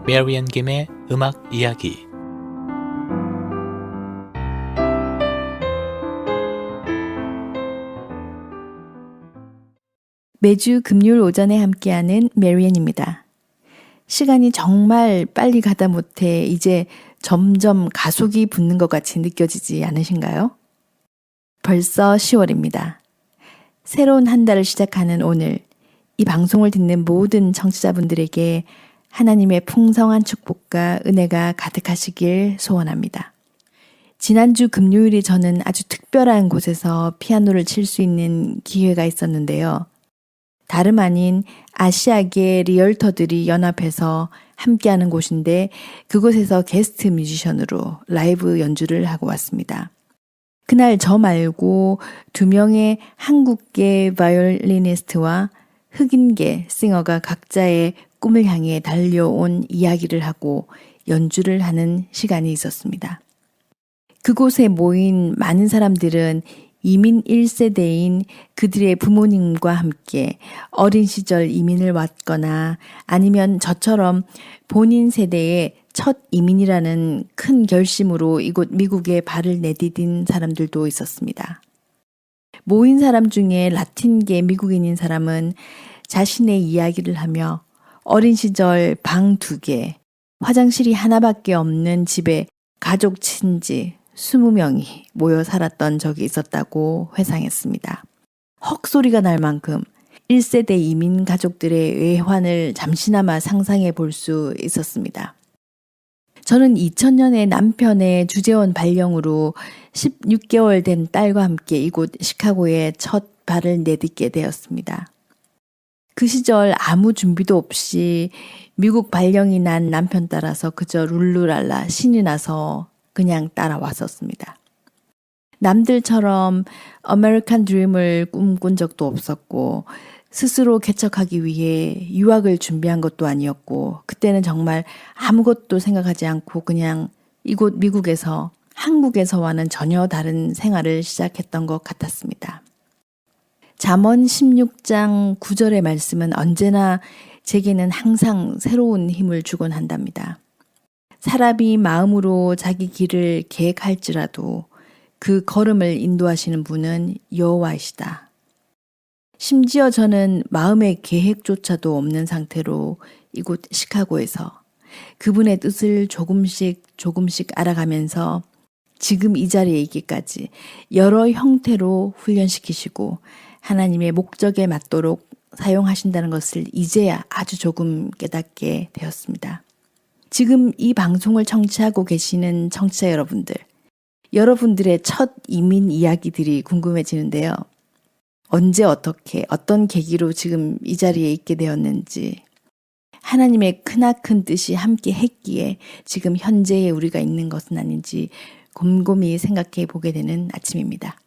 메리앤 김의 음악 이야기. 매주 금요일 오전에 함께하는 메리앤입니다. 시간이 정말 빨리 가다 못해 이제 점점 가속이 붙는 것 같이 느껴지지 않으신가요? 벌써 10월입니다. 새로운 한 달을 시작하는 오늘, 이 방송을 듣는 모든 청취자분들에게 하나님의 풍성한 축복과 은혜가 가득하시길 소원합니다. 지난주 금요일에 저는 아주 특별한 곳에서 피아노를 칠 수 있는 기회가 있었는데요. 다름 아닌 아시아계 리얼터들이 연합해서 함께하는 곳인데 그곳에서 게스트 뮤지션으로 라이브 연주를 하고 왔습니다. 그날 저 말고 2명의 한국계 바이올리니스트와 흑인계 싱어가 각자의 꿈을 향해 달려온 이야기를 하고 연주를 하는 시간이 있었습니다. 그곳에 모인 많은 사람들은 이민 1세대인 그들의 부모님과 함께 어린 시절 이민을 왔거나 아니면 저처럼 본인 세대의 첫 이민이라는 큰 결심으로 이곳 미국에 발을 내디딘 사람들도 있었습니다. 모인 사람 중에 라틴계 미국인인 사람은 자신의 이야기를 하며 어린 시절 방 2개, 화장실이 하나밖에 없는 집에 가족 친지 20명이 모여 살았던 적이 있었다고 회상했습니다. 헉소리가 날 만큼 1세대 이민 가족들의 외환을 잠시나마 상상해 볼 수 있었습니다. 저는 2000년에 남편의 주재원 발령으로 16개월 된 딸과 함께 이곳 시카고에 첫 발을 내딛게 되었습니다. 그 시절 아무 준비도 없이 미국 발령이 난 남편 따라서 그저 룰루랄라 신이 나서 그냥 따라왔었습니다. 남들처럼 아메리칸 드림을 꿈꾼 적도 없었고 스스로 개척하기 위해 유학을 준비한 것도 아니었고 그때는 정말 아무것도 생각하지 않고 그냥 이곳 미국에서 한국에서와는 전혀 다른 생활을 시작했던 것 같았습니다. 잠언 16장 9절의 말씀은 언제나 제게는 항상 새로운 힘을 주곤 한답니다. 사람이 마음으로 자기 길을 계획할지라도 그 걸음을 인도하시는 분은 여호와이시다. 심지어 저는 마음의 계획조차도 없는 상태로 이곳 시카고에서 그분의 뜻을 조금씩 알아가면서 지금 이 자리에 있기까지 여러 형태로 훈련시키시고 하나님의 목적에 맞도록 사용하신다는 것을 이제야 아주 조금 깨닫게 되었습니다. 지금 이 방송을 청취하고 계시는 청취자 여러분들, 여러분들의 첫 이민 이야기들이 궁금해지는데요. 언제 어떻게 어떤 계기로 지금 이 자리에 있게 되었는지 하나님의 크나큰 뜻이 함께 했기에 지금 현재의 우리가 있는 것은 아닌지 곰곰이 생각해 보게 되는 아침입니다.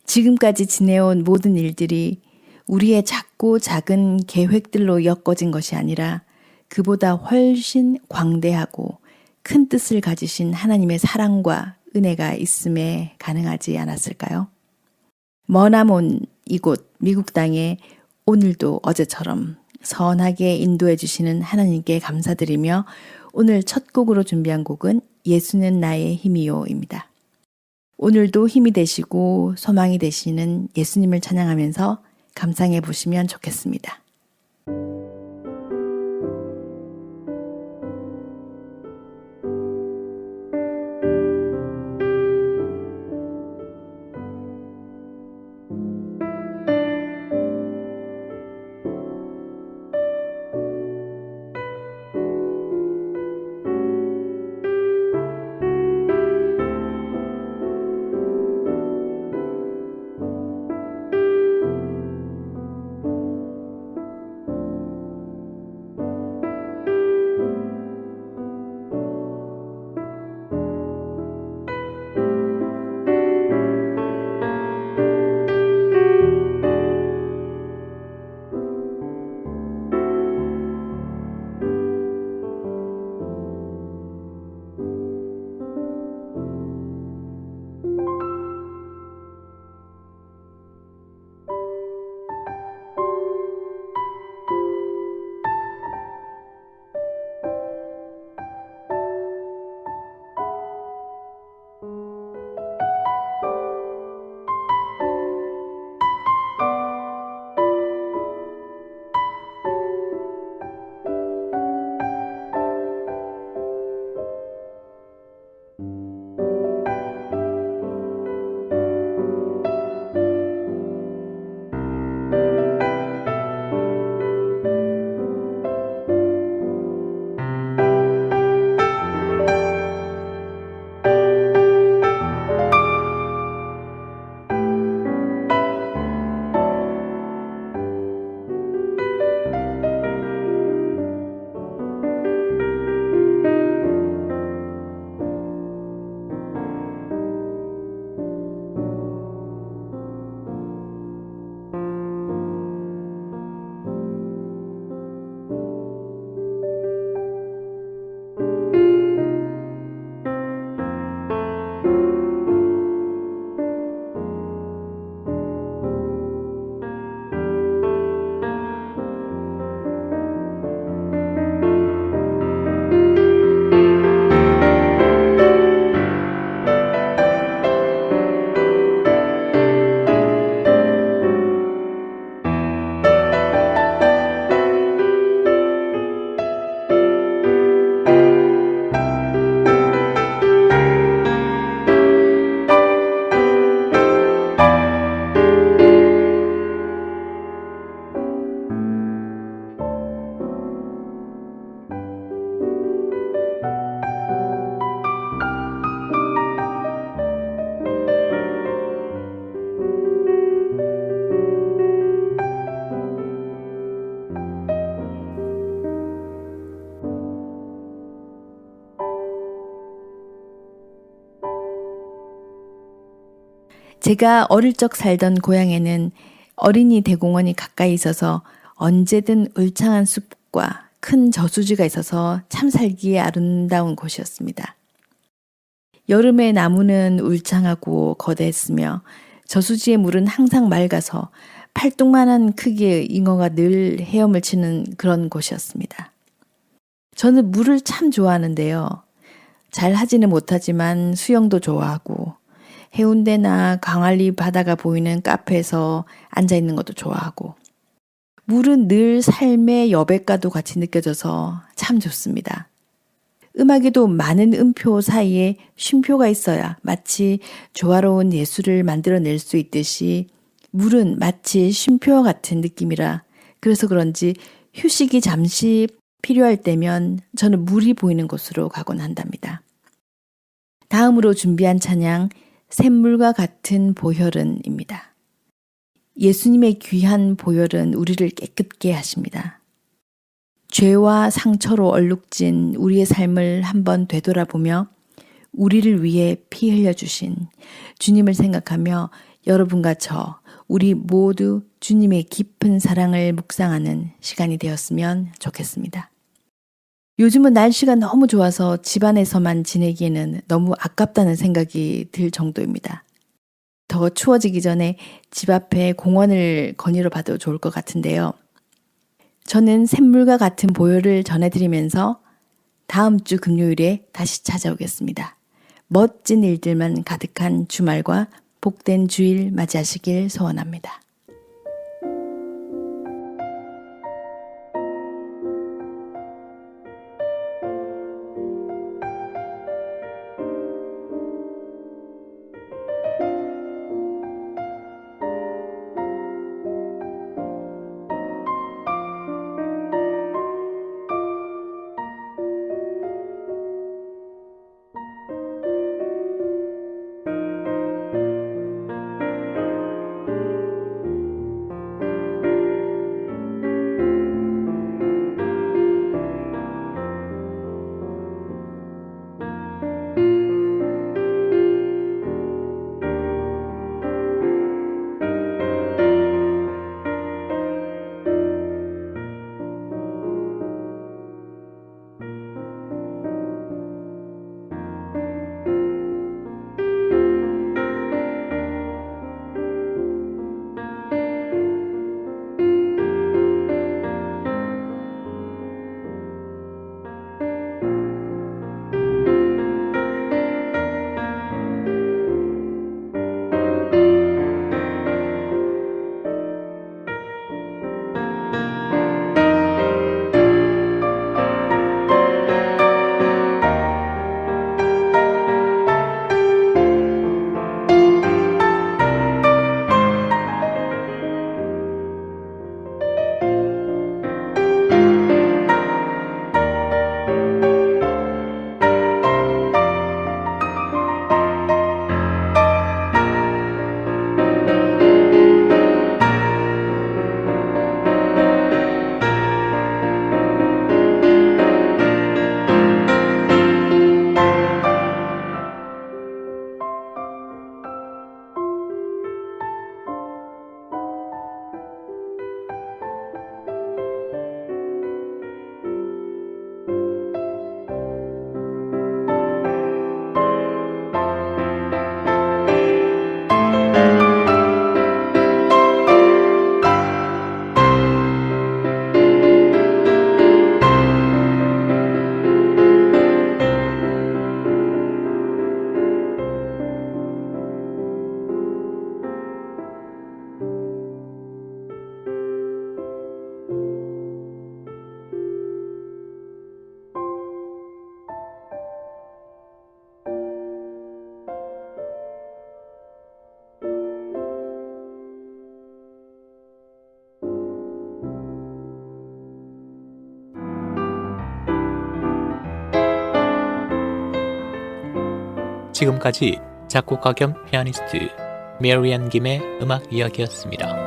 지금까지 지내온 모든 일들이 우리의 작고 작은 계획들로 엮어진 것이 아니라 그보다 훨씬 광대하고 큰 뜻을 가지신 하나님의 사랑과 은혜가 있음에 가능하지 않았을까요? 머나먼 이곳 미국 땅에 오늘도 어제처럼 선하게 인도해 주시는 하나님께 감사드리며 오늘 첫 곡으로 준비한 곡은 예수는 나의 힘이요입니다. 오늘도 힘이 되시고 소망이 되시는 예수님을 찬양하면서 감상해 보시면 좋겠습니다. 제가 어릴 적 살던 고향에는 어린이 대공원이 가까이 있어서 언제든 울창한 숲과 큰 저수지가 있어서 참 살기에 아름다운 곳이었습니다. 여름에 나무는 울창하고 거대했으며 저수지의 물은 항상 맑아서 팔뚝만한 크기의 잉어가 늘 헤엄을 치는 그런 곳이었습니다. 저는 물을 참 좋아하는데요. 잘 하지는 못하지만 수영도 좋아하고 해운대나 광안리 바다가 보이는 카페에서 앉아있는 것도 좋아하고 물은 늘 삶의 여백과도 같이 느껴져서 참 좋습니다. 음악에도 많은 음표 사이에 쉼표가 있어야 마치 조화로운 예술을 만들어낼 수 있듯이 물은 마치 쉼표와 같은 느낌이라 그래서 그런지 휴식이 잠시 필요할 때면 저는 물이 보이는 곳으로 가곤 한답니다. 다음으로 준비한 찬양 샘물과 같은 보혈은입니다. 예수님의 귀한 보혈은 우리를 깨끗게 하십니다. 죄와 상처로 얼룩진 우리의 삶을 한번 되돌아보며 우리를 위해 피 흘려주신 주님을 생각하며 여러분과 저, 우리 모두 주님의 깊은 사랑을 묵상하는 시간이 되었으면 좋겠습니다. 요즘은 날씨가 너무 좋아서 집안에서만 지내기에는 너무 아깝다는 생각이 들 정도입니다. 더 추워지기 전에 집 앞에 공원을 거닐어 봐도 좋을 것 같은데요. 저는 샘물과 같은 보혈을 전해드리면서 다음 주 금요일에 다시 찾아오겠습니다. 멋진 일들만 가득한 주말과 복된 주일 맞이하시길 소원합니다. 지금까지 작곡가 겸 피아니스트 메리안 김의 음악 이야기였습니다.